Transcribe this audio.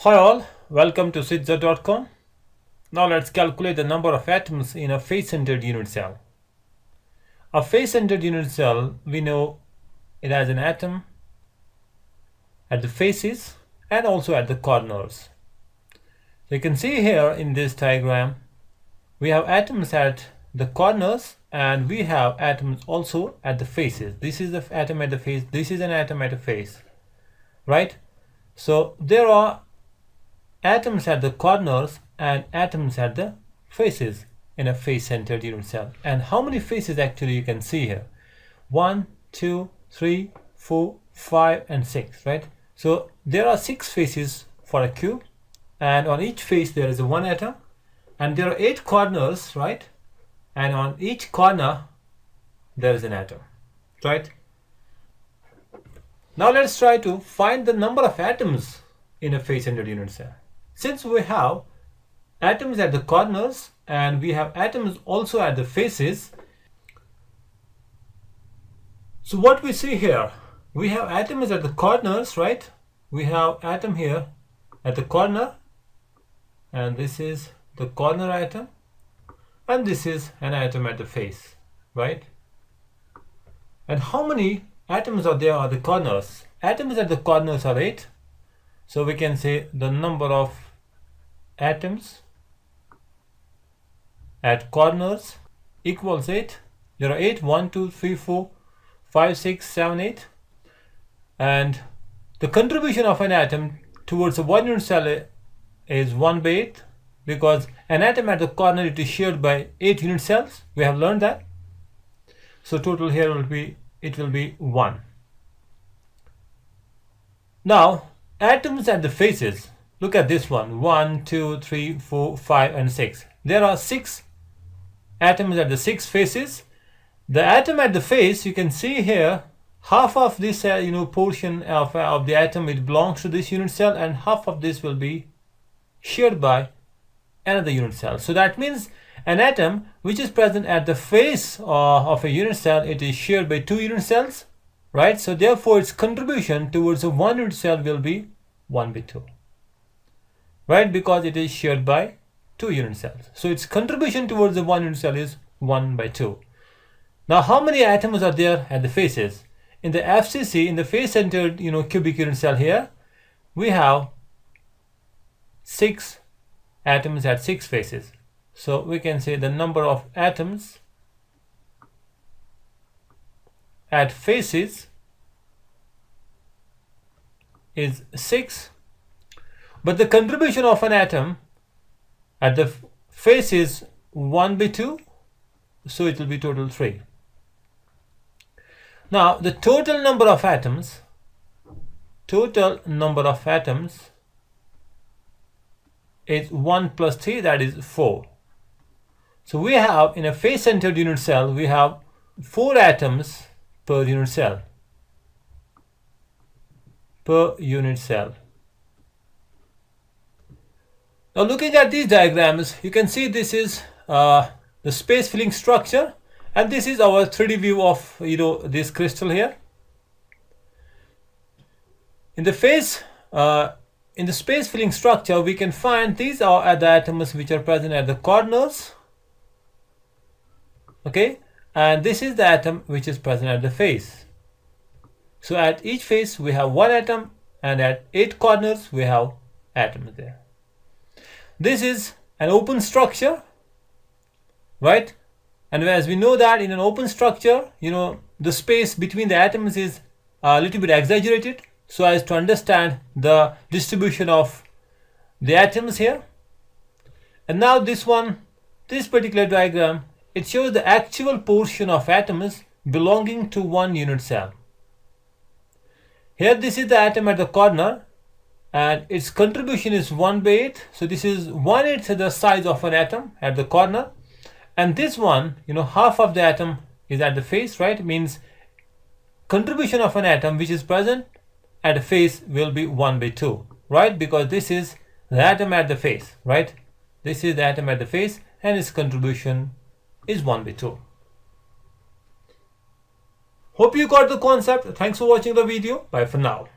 Hi all, welcome to sidza.com. Now let's calculate the number of atoms in a face-centered unit cell. A face-centered unit cell, we know it has an atom at the faces and also at the corners. So you can see here in this diagram, we have atoms at the corners and we have atoms also at the faces. This is the atom at the face, this is an atom at the face, right? So there are atoms at the corners and atoms at the faces in a face-centered unit cell. And how many faces actually you can see here? 1, 2, 3, 4, 5 and 6, right? So there are 6 faces for a cube, and on each face there is one atom, and there are 8 corners, right? And on each corner there is an atom, right? Now let's try to find the number of atoms in a face-centered unit cell. Since we have atoms at the corners and we have atoms also at the faces, so what we see here, we have atoms at the corners, right? We have atom here at the corner, and this is the corner atom, and this is an atom at the face, right? And how many atoms are there at the corners? Atoms at the corners are 8. So we can say the number of atoms at corners equals 8. There are 8, 1, 2, 3, 4, 5, 6, 7, 8. And the contribution of an atom towards a one unit cell is 1 by 8, because an atom at the corner, it is shared by 8 unit cells. We have learned that. So total here will be 1. Now atoms at the faces, look at this one, 1, 2, 3, 4, 5 and 6. There are 6 atoms at the 6 faces. The atom at the face, you can see here, half of this portion of the atom, it belongs to this unit cell, and half of this will be shared by another unit cell. So that means an atom which is present at the face of a unit cell, it is shared by 2 unit cells, right? So therefore its contribution towards a one unit cell will be 1 by 2, right? Because it is shared by 2 unit cells. So its contribution towards the one unit cell is 1 by 2. Now how many atoms are there at the faces? In the FCC, in the face-centered cubic unit cell here, we have 6 atoms at 6 faces. So we can say the number of atoms at faces is 6, but the contribution of an atom at the face is 1 by 2, so it will be total 3. Now the total number of atoms is 1 plus 3, that is 4. So we have, in a face-centered unit cell, we have 4 atoms per unit cell. Now looking at these diagrams, you can see this is the space filling structure, and this is our 3D view of this crystal here. In the space filling structure, we can find these are the atoms which are present at the corners, okay, and this is the atom which is present at the face. So at each face we have 1 atom, and at 8 corners we have atoms there. This is an open structure, right? And as we know that in an open structure, the space between the atoms is a little bit exaggerated, so as to understand the distribution of the atoms here. And now this particular diagram, it shows the actual portion of atoms belonging to one unit cell. Here this is the atom at the corner, and its contribution is 1 by 8. So this is 1/8 the size of an atom at the corner. And this one, half of the atom is at the face, right? It means contribution of an atom which is present at the face will be 1 by 2, right? Because this is the atom at the face, right? This is the atom at the face, and its contribution is 1 by 2. Hope you got the concept. Thanks for watching the video. Bye for now.